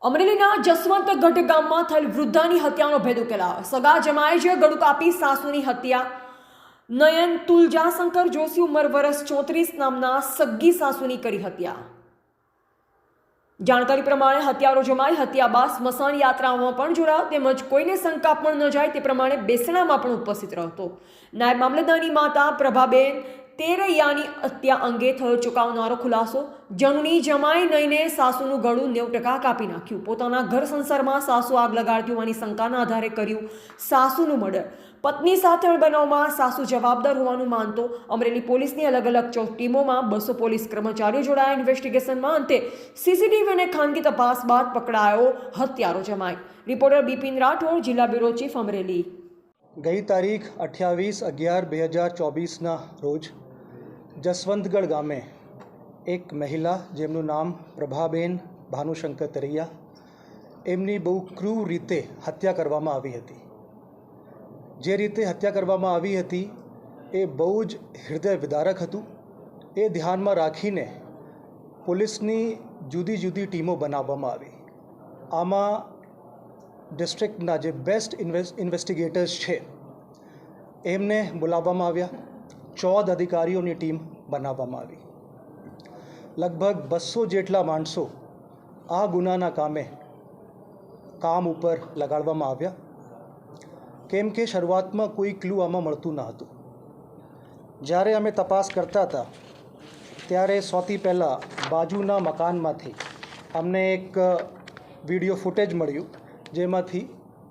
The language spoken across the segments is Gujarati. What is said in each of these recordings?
અમરેલીના જસવંતગઢ ગામમાં થયેલ વૃદ્ધાની હત્યાનો ભેદ ઉકેલાયો। સગા જમાએ જ ગળું કાપી સાસુની હત્યા। નયન તુલજાશંકર જોશી ઉંમર વર્ષ 34 નામના સગ્ગી સાસુની કરી હત્યા। જાણકારી પ્રમાણે હત્યારો જમાઈ હત્યા બાદ સ્મશાન યાત્રામાં પણ જોડાયો તેમજ કોઈને શંકા પણ ન જાય તે પ્રમાણે બેસણામાં પણ ઉપસ્થિત રહ્યો। નાયબ મામલતદારની માતા પ્રભાબેન તેરૈયાની હત્યા અંગે થયો ચોંકાવનારો ખુલાસો। જનુની જમાઈ નઈને સાસુનું ગળું 90% કાપી નાખ્યું। પોતાના ઘર સંસારમાં સાસુ આગ લગાડતી હોવાની શંકાના આધારે કર્યું સાસુનું મર્ડર। પત્ની સાથે બનાવમાં સાસુ જવાબદાર હોવાનું માનતો અમરેલી પોલીસની અલગ અલગ ટીમોમાં 200 પોલીસ કર્મચારીઓ જોડાયા ઇન્વેસ્ટિગેશનમાં। અંતે સીસીટીવી અને ખાનગી તપાસ બાદ પકડાયો હત્યારો જમાઈ। રિપોર્ટર બિપિન રાઠોડ, જિલ્લા બ્યુરો ચીફ, અમરેલી। ગઈ તારીખ 28/11/2024ના રોજ જસવંતગઢ ગામે એક મહિલા જેમનું નામ પ્રભાબેન ભાનુશંકર તરૈયા, એમની બહુ ક્રૂર રીતે હત્યા કરવામાં આવી હતી। જે રીતે હત્યા કરવામાં આવી હતી એ બહુ જ હૃદય વિદારક હતું। એ ધ્યાનમાં રાખીને પોલીસની જુદી જુદી ટીમો બનાવવામાં આવી। આમાં ડિસ્ટ્રિક્ટના જે બેસ્ટ ઇન્વેસ્ટિગેટર્સ છે એમને બોલાવવામાં આવ્યા। 14 અધિકારીઓની ટીમ બનાવવામાં આવી। લગભગ 200 જેટલા માણસો આ ગુનાના કામ ઉપર લગાડવામાં આવ્યા, કેમ કે શરૂઆતમાં કોઈ ક્લુ આમાં મળતું ન હતું। જ્યારે અમે તપાસ કરતા હતા ત્યારે સૌથી પહેલાં બાજુના મકાનમાંથી અમને એક વિડીયો ફૂટેજ મળ્યું, જેમાંથી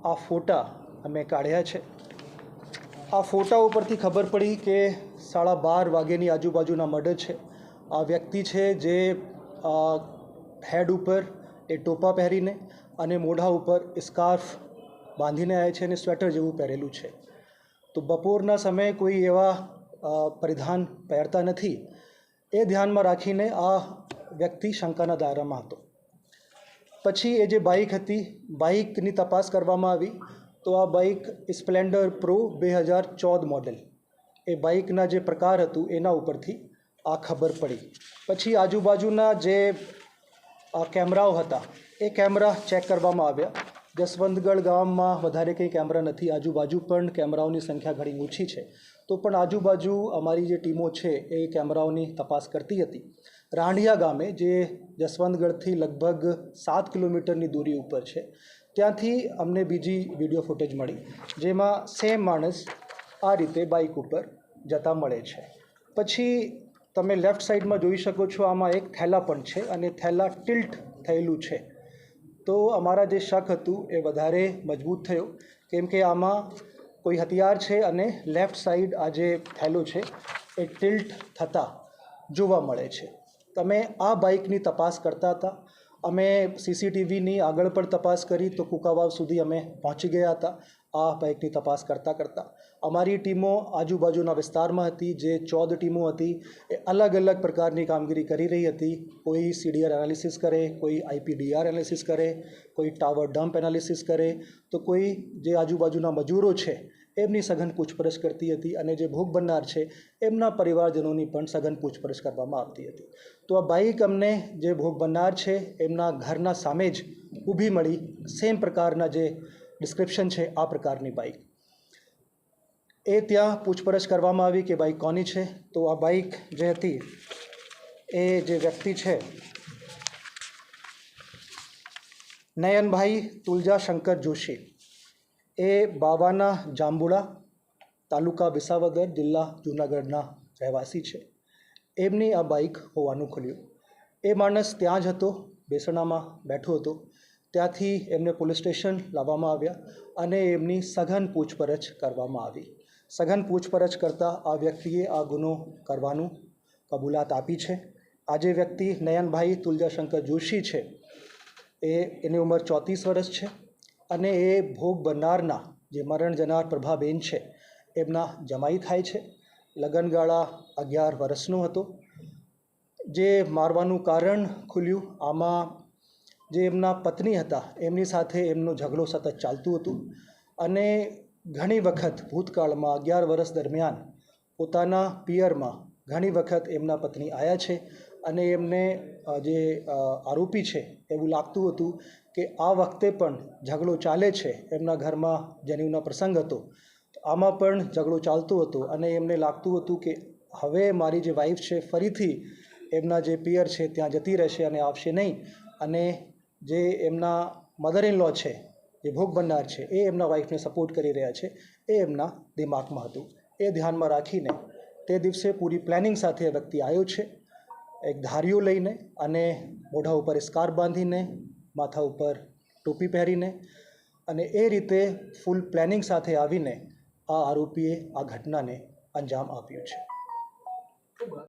આ ફોટા અમે કાઢ્યા છે। આ ફોટા ઉપરથી ખબર પડી કે 12:30 વાગ્યાની આજુબાજુના મર્ડર છે। આ વ્યક્તિ છે જે હેડ ઉપર એ ટોપા પહેરીને અને મોઢા ઉપર સ્કાર્ફ બાંધીને આવે છે અને સ્વેટર જેવું પહેરેલું છે। તો બપોરના સમયે કોઈ એવા પરિધાન પહેરતા નથી। એ ધ્યાનમાં રાખીને આ વ્યક્તિ શંકાના દાયરામાં હતો। પછી એ જે બાઇક હતી, બાઇકની તપાસ કરવામાં આવી તો આ બાઇક સ્પ્લેન્ડર પ્રો 2014 મોડેલ, એ બાઇકના જે પ્રકાર હતું એના ઉપરથી આ ખબર પડી। પછી આજુબાજુના જે કેમેરાઓ હતા એ કેમેરા ચેક કરવામાં આવ્યા। જસવંતગઢ ગામમાં વધારે કંઈ કેમેરા નથી, આજુબાજુ પણ કેમેરાઓની સંખ્યા ઘણી ઓછી છે। તો પણ આજુબાજુ અમારી જે ટીમો છે એ કેમેરાઓની તપાસ કરતી હતી। રાંઢિયા ગામે, જે જસવંતગઢથી લગભગ 7 કિલોમીટરની દૂરી ઉપર છે, ત્યાંથી અમને બીજી વિડીયો ફૂટેજ મળી, જેમાં સેમ માણસ આ રીતે બાઇક ઉપર જતા મળે છે। પછી તમે લેફ્ટ સાઈડમાં જોઈ શકો છો, આમાં એક થેલા પણ છે અને થેલા ટિલ્ટ થયેલું છે। તો અમારા જે શક હતું એ વધારે મજબૂત થયો, કેમ કે આમાં કોઈ હથિયાર છે અને લેફ્ટ સાઈડ આ જે થેલો છે એ ટિલ્ટ થતા જોવા મળે છે। તમે આ બાઇકની તપાસ કરતા હતા। અમે સીસીટીવીની આગળ પણ તપાસ કરી તો કુકાવાવ સુધી અમે પહોંચી ગયા હતા આ બાઇકની તપાસ કરતાં। અમારી ટીમો આજુબાજુના વિસ્તારમાં હતી। જે 14 ટીમો હતી એ અલગ અલગ પ્રકારની કામગીરી કરી રહી હતી। કોઈ CDR એનાલિસિસ કરે, કોઈ IPDR એનાલિસિસ કરે, કોઈ ટાવર ડમ્પ એનાલિસિસ કરે, તો કોઈ જે આજુબાજુના મજૂરો છે એમની સઘન પૂછપરછ કરતી હતી અને જે ભોગ બનનાર છે એમના પરિવારજનોની પણ સઘન પૂછપરછ કરવામાં આવતી હતી। તો આ બાઇક અમને જે ભોગ બનનાર છે એમના ઘરના સામે જ ઊભી મળી। સેમ પ્રકારના જે ડિસ્ક્રિપ્શન છે આ પ્રકારની બાઇક, એ ત્યાં પૂછપરછ કરવામાં આવી કે બાઇક કોની છે। તો આ બાઇક જે હતી એ જે વ્યક્તિ છે નયનભાઈ તુલજાશંકર જોશી, એ બાવાના જાંબુડા, તાલુકા વિસાવદર, જિલ્લા જૂનાગઢના રહેવાસી છે। એમની આ બાઇક હોવાનું ખુલ્યું। એ માણસ ત્યાં જ હતો, બેસણામાં બેઠો હતો। ત્યાંથી એમને પોલીસ સ્ટેશન લાવવામાં આવ્યા અને એમની સઘન પૂછપરછ કરવામાં આવી। સઘન પૂછપરછ કરતાં આ વ્યક્તિએ આ ગુનો કરવાનું કબૂલાત આપી છે। આ જે વ્યક્તિ નયનભાઈ તુલજાશંકર જોશી છે એની ઉંમર 34 વર્ષ છે અને એ ભોગ બનનારના જે મરણ જનાર પ્રભાબેન છે એમના જમાઈ થાય છે। લગ્નગાળા 11 વર્ષનો હતો। જે મારવાનું કારણ ખુલ્યું, આમાં જે એમના પત્ની હતા એમની સાથે એમનો ઝઘડો સતત ચાલતું હતું અને ઘણી વખત ભૂતકાળમાં 11 વર્ષ દરમિયાન પોતાના પિયરમાં ઘણી વખત એમના પત્ની આવ્યા છે અને એમને જે આરોપી છે એવું લાગતું હતું કે આ વખતે પણ ઝઘડો ચાલે છે, એમના ઘરમાં જનેઉનો પ્રસંગ હતો, આમાં પણ ઝઘડો ચાલતો હતો અને એમને લાગતું હતું કે હવે મારી જે વાઈફ છે ફરીથી એમના જે પિયર છે ત્યાં જતી રહેશે અને આવશે નહીં, અને જે એમના મધર ઇન લો છે, જે ભોગ બનનાર છે, એ એમના વાઈફને સપોર્ટ કરી રહ્યા છે, એ એમના દિમાગમાં હતું. એ ધ્યાનમાં રાખીને તે દિવસે પૂરી પ્લાનિંગ સાથે એ વ્યક્તિ આવ્યો છે, એક ધારીઓ લઈને અને મોઢા ઉપર સ્કાર્ફ બાંધીને, માથા ઉપર ટોપી પહેરીને, અને એ રીતે ફૂલ પ્લાનિંગ સાથે આવીને આ આરોપીએ આ ઘટનાને અંજામ આપ્યું છે.